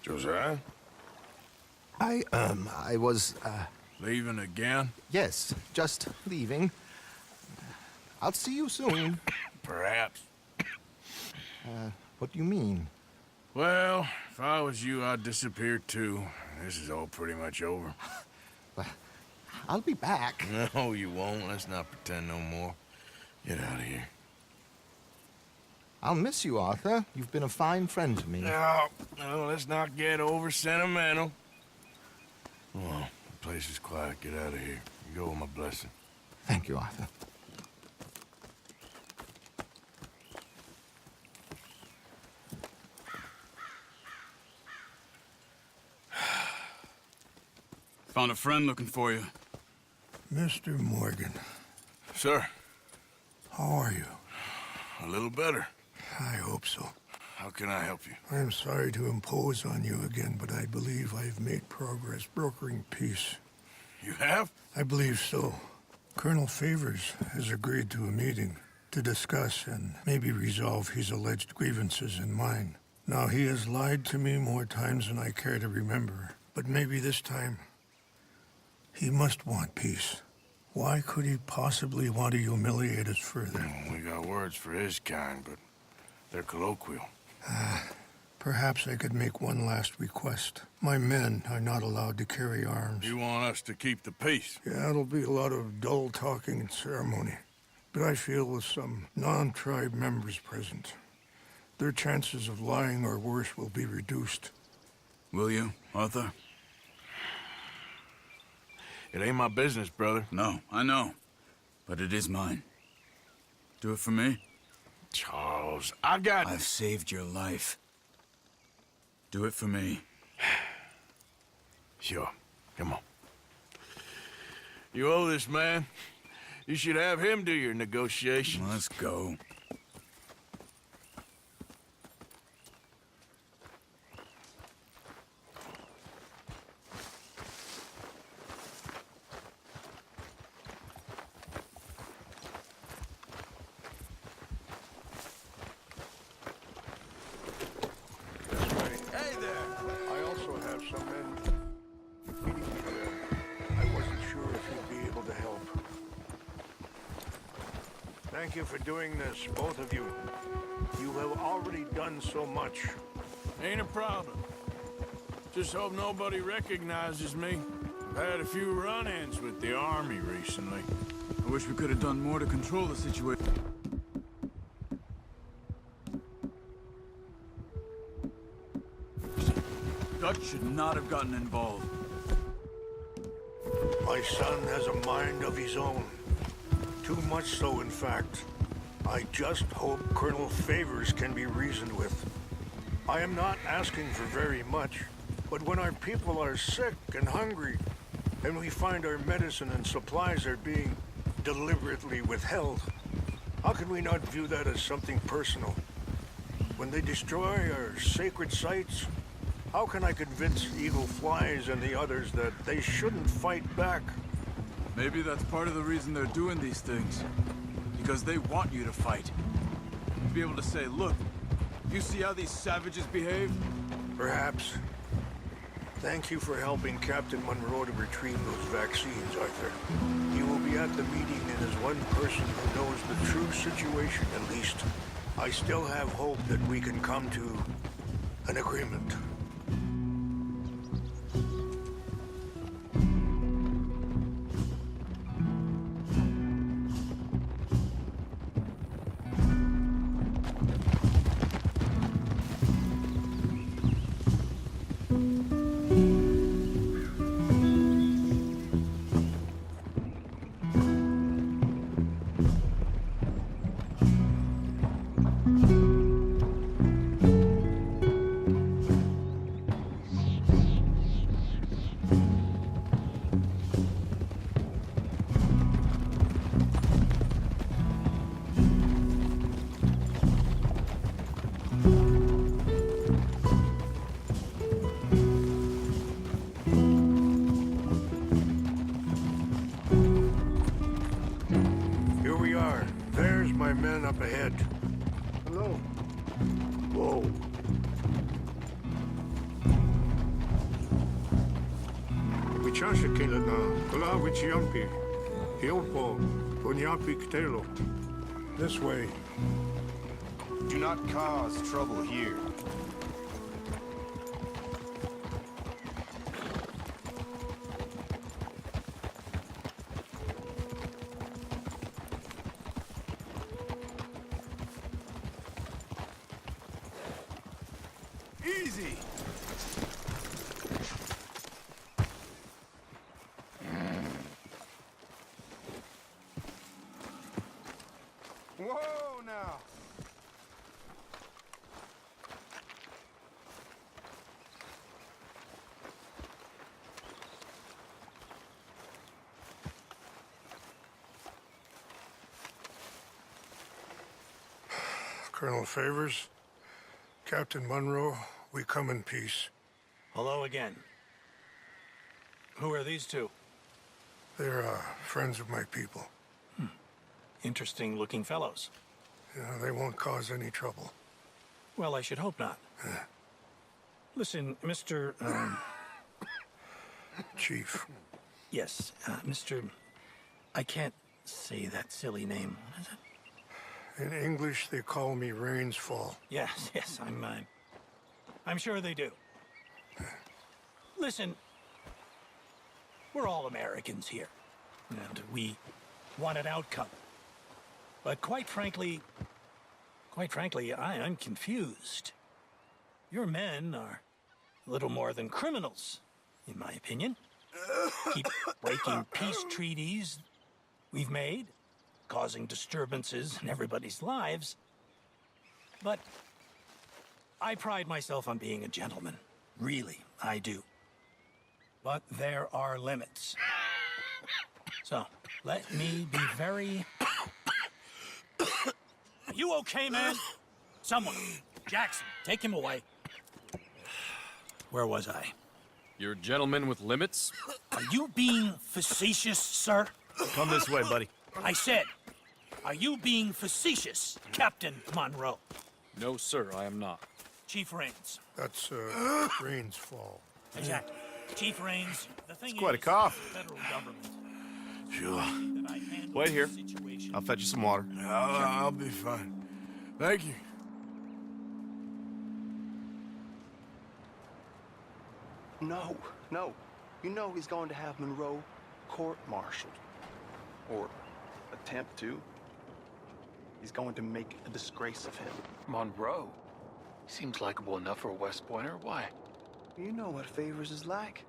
Josiah? I was, Leaving again? yes, just leaving. I'll see you soon. Perhaps. What do you mean? Well, if I was you, I'd disappear too. This is all pretty much over. Well, I'll be back. No, you won't. Let's not pretend no more. Get out of here. I'll miss you, Arthur. You've been a fine friend to me. No, let's not get over sentimental. Well, the place is quiet. Get out of here. You go with my blessing. Thank you, Arthur. Found a friend looking for you. Mr. Morgan, Sir, how are you? a little better. I hope so. How can I help you? I am sorry to impose on you again, but I believe I've made progress brokering peace. You have? I believe so. Colonel Favors has agreed to a meeting to discuss and maybe resolve his alleged grievances and mine. Now, he has lied to me more times than I care to remember, but maybe this time he must want peace. Why could he possibly want to humiliate us further? We got words for his kind, but they're colloquial. Perhaps I could make one last request. My men are not allowed to carry arms. You want us to keep the peace? Yeah, it'll be a lot of dull talking and ceremony. But I feel with some non-tribe members present, their chances of lying or worse will be reduced. Will you, Arthur? It ain't my business, brother. No, I know. But it is mine. Do it for me? Charles, I got... I've saved your life. Do it for me. Sure. Come on. You owe this man. You should have him do your negotiations. Let's go. Hey there! I also have some men meeting me there. I wasn't sure if you'd be able to help. Thank you for doing this, both of you. You have already done so much. Ain't a problem. Just hope nobody recognizes me. I've had a few run-ins with the army recently. I wish we could have done more to control the situation. Dutch should not have gotten involved. My son has a mind of his own. Too much so, in fact. I just hope Colonel Favors can be reasoned with. I am not asking for very much, but when our people are sick and hungry, and we find our medicine and supplies are being deliberately withheld, how can we not view that as something personal? When they destroy our sacred sites, how can I convince Eagle Flies and the others that they shouldn't fight back? Maybe that's part of the reason they're doing these things. Because they want you to fight. To be able to say, look, you see how these savages behave? Perhaps. Thank you for helping Captain Monroe to retrieve those vaccines, Arthur. He will be at the meeting and is one person who knows the true situation, at least. I still have hope that we can come to an agreement. Up ahead. Hello. Whoa. chasha kelana, kula wichiampi, hiopo, punyapi ktelo. This way. Do not cause trouble here. Easy! Whoa, now! Colonel Favors, Captain Monroe, we come in peace. Hello again. Who are these two? They're friends of my people. Interesting looking fellows. Yeah, they won't cause any trouble. Well, I should hope not. Listen, Mr. Chief. Yes, Mr. I can't say that silly name. What is it? In English, they call me Rainsfall. Yes, yes, I'm sure they do. Listen, we're all Americans here, and we want an outcome. But quite frankly, I'm confused. Your men are a little more than criminals, in my opinion. Keep breaking peace treaties we've made, causing disturbances in everybody's lives. But I pride myself on being a gentleman. Really, I do. But there are limits. So, let me be very... Are you okay, man? Someone. Jackson, take him away. Where was I? You're a gentleman with limits? Are you being facetious, sir? Come this way, buddy. I said, are you being facetious, Captain Monroe? No, sir, I am not. Chief Rains. That's Rainsfall. Exactly. Chief Rains, the thing It's quite a is, cough. the federal government. Sure. That I handle Wait here. the situation. I'll fetch you some water. I'll be fine. Thank you. No. You know he's going to have Monroe court-martialed. Or attempt to. He's going to make a disgrace of him. Monroe? Seems likable enough for a West Pointer. Why? You know what Favors is like.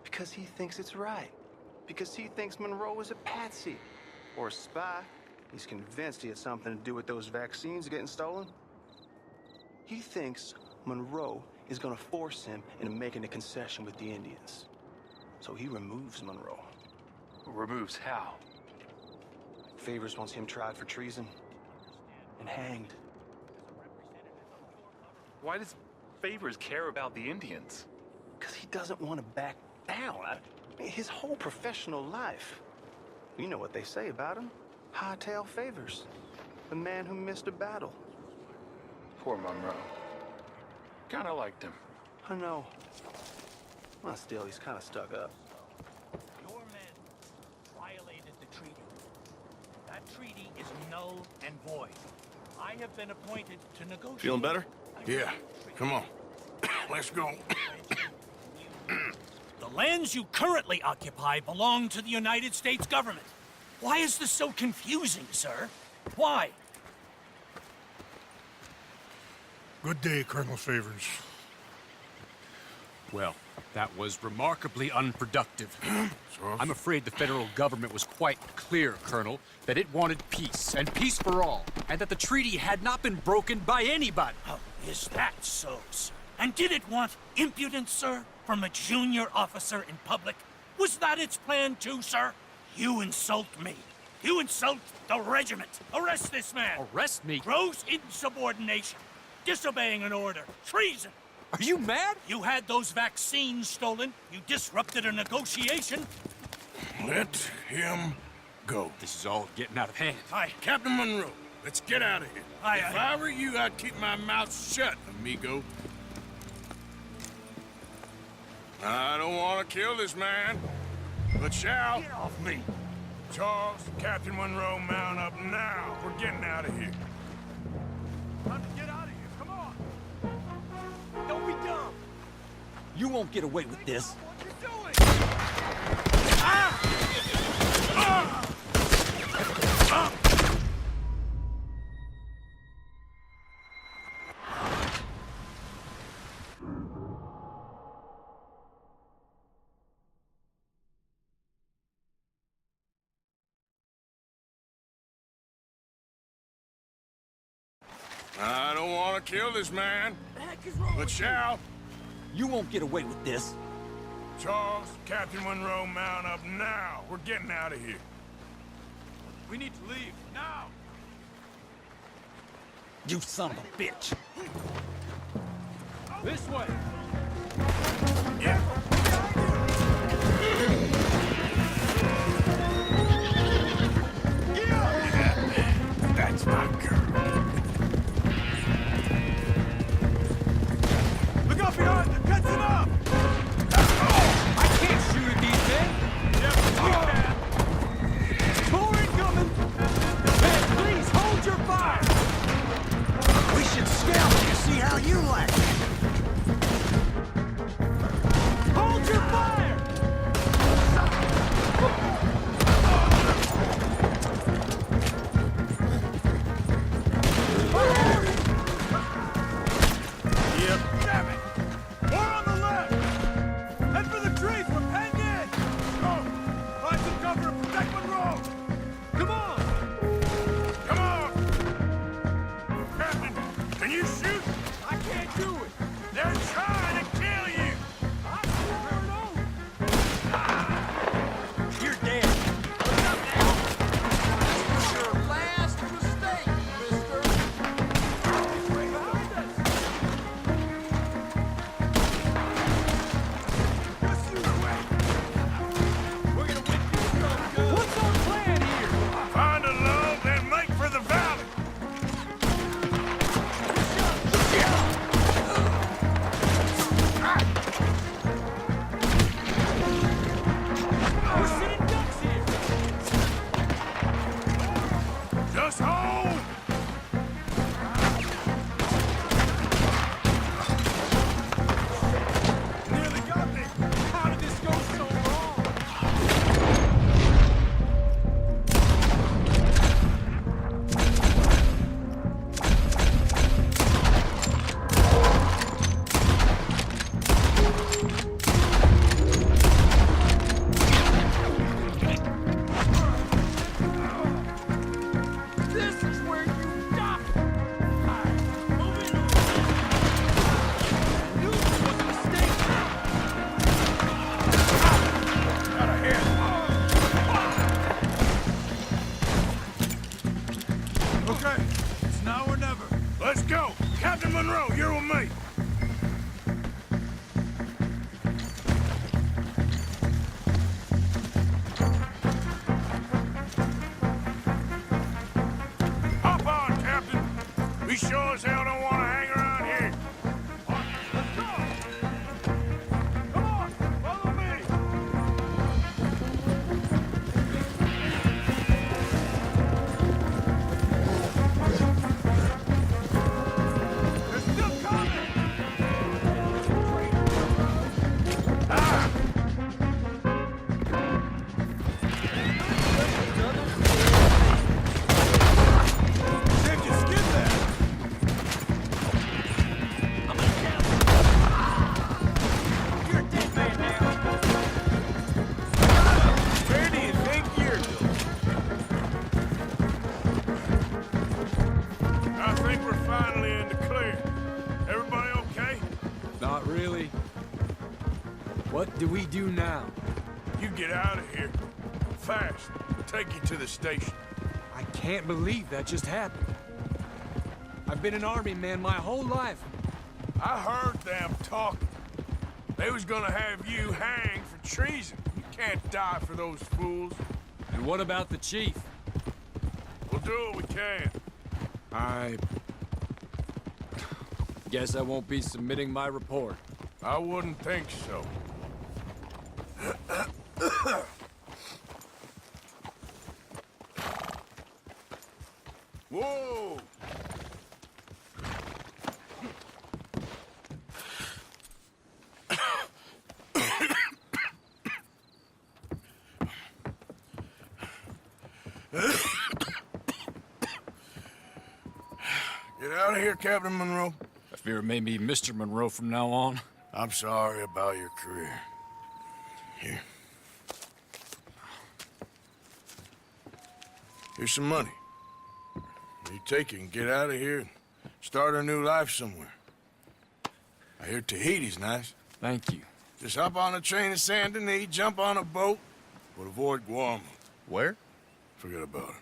Because he thinks it's right. Because he thinks Monroe is a patsy. Or a spy. He's convinced he had something to do with those vaccines getting stolen. He thinks Monroe is gonna force him into making a concession with the Indians. So he removes Monroe. Removes how? Favors wants him tried for treason and hanged. Why does Favors care about the Indians? Because he doesn't want to back down. His whole professional life. You know what they say about him. Hightail Favors. The man who missed a battle. Poor Monroe. Kinda liked him. I know. Well, still, he's kind of stuck up. Your men violated the treaty. That treaty is null and void. I have been appointed to negotiate. Feeling better? Yeah, come on. Let's go. The lands you currently occupy belong to the United States government. Why is this so confusing, sir? Why? Good day, Colonel Favors. Well, that was remarkably unproductive. I'm afraid the federal government was quite clear, Colonel, that it wanted peace, and peace for all, and that the treaty had not been broken by anybody. Oh, is that so, sir? And did it want impudence, sir, from a junior officer in public? Was that its plan too, sir? You insult me. You insult the regiment. Arrest this man. Arrest me? Gross insubordination. Disobeying an order. Treason. Are you mad? You had those vaccines stolen. You disrupted a negotiation. Let him go. This is all getting out of hand. Captain Monroe, let's get out of here. If I were you, I'd keep my mouth shut, amigo. I don't want to kill this man, But shall... Get off me! Charles, Captain Monroe, mount up now. We're getting out of here. Time to get out of here. Come on. Don't be dumb. You won't get away with this. What you doing? I don't want to kill this man. But shall... You won't get away with this. Charles, Captain Monroe, mount up now. We're getting out of here. We need to leave now. You son of a bitch. This way. Yeah. That's my girl. Look out behind! Catch him up! I can't shoot at these men. Yep, we can. More incoming. Man, please hold your fire. We should scout to see how you like it. Hold your fire. Yep. Damn it! More on the left! Head for the trees! We're penned in! Go! Find some cover and protect Monroe! Come on! Come on! Captain, can you shoot? I can't do it! They're trying to kill you! I swear no! You're dead. Your last mistake, mister. Behind us! Just you wait! We're gonna win this stuff good! What's our plan here? Find a love and make for the valley! We're sitting ducks here. Just hold! Nearly got me! How did this go so wrong? This is where you die. Move in! Knew this was a mistake! Got a hit! Okay, it's now or never. Let's go! Captain Monroe, you're with me! Hop on, Captain! We sure as hell don't want to hang around here! Let's go! Come on, follow me! They're still coming! Saved your skin there! You're a dead man now. Where do you think you're going? I think we're finally in the clear. Everybody okay? Not really. What do we do now? You get out of here. Fast. We'll take you to the station. I can't believe that just happened. I've been an army man my whole life. I heard them talking. They was gonna have you hanged for treason. You can't die for those fools. And what about the chief? We'll do what we can. I guess I won't be submitting my report. I wouldn't think so. Whoa! Get out of here, Captain Monroe. I fear it may be Mr. Monroe from now on. I'm sorry about your career. Here. Here's some money. You take it and get out of here and start a new life somewhere. I hear Tahiti's nice. Thank you. Just hop on a train to Saint Denis, jump on a boat, but avoid Guam. Where? Forget about it.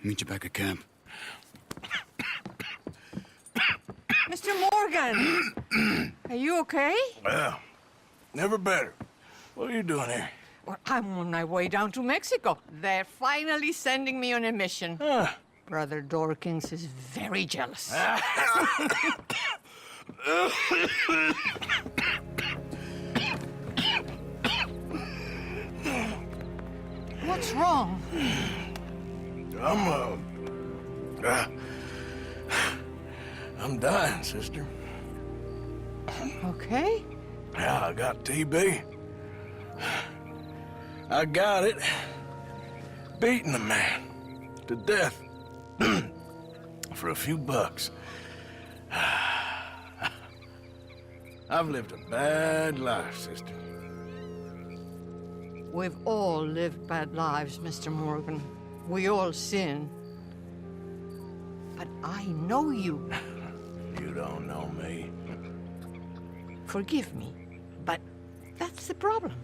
Meet you back at camp. Mr. Morgan! Are you okay? Well, never better. What are you doing here? Well, I'm on my way down to Mexico. They're finally sending me on a mission. Brother Dorkins is very jealous. What's wrong? I'm dying, sister. Okay. Yeah, I got TB. I got it. Beating a man to death for a few bucks. I've lived a bad life, sister. We've all lived bad lives, Mr. Morgan. We all sin. But I know you. You don't know me. Forgive me, but that's the problem.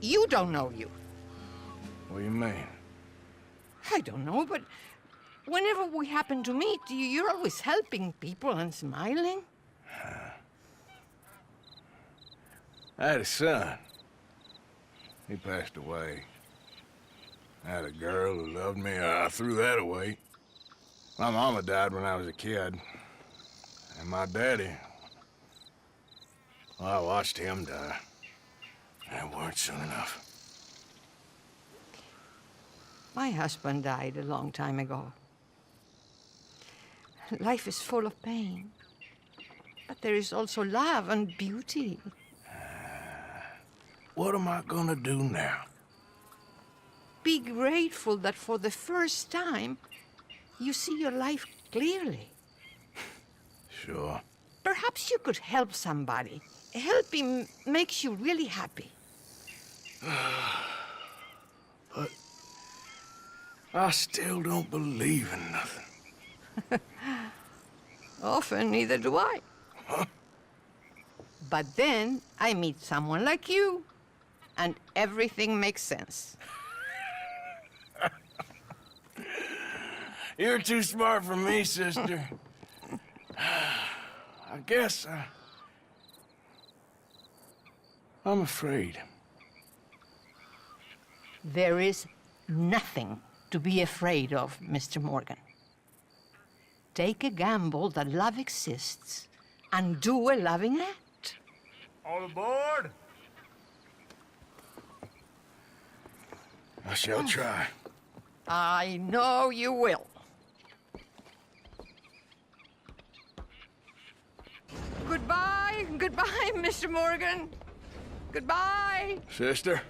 You don't know you. What do you mean? I don't know, but whenever we happen to meet, you're always helping people and smiling. I had a son. He passed away. I had a girl who loved me. I threw that away. My mama died when I was a kid. And my daddy, well, I watched him die. And it weren't soon enough. My husband died a long time ago. Life is full of pain. But there is also love and beauty. What am I gonna do now? Be grateful that for the first time, you see your life clearly. Sure. Perhaps you could help somebody. Helping makes you really happy. But I still don't believe in nothing. Often, neither do I. Huh? But then I meet someone like you, and everything makes sense. You're too smart for me, sister. I guess I'm afraid. There is nothing to be afraid of, Mr. Morgan. Take a gamble that love exists and do a loving act. All aboard! I shall try. I know you will. Goodbye, goodbye, Mr. Morgan. Goodbye. Sister?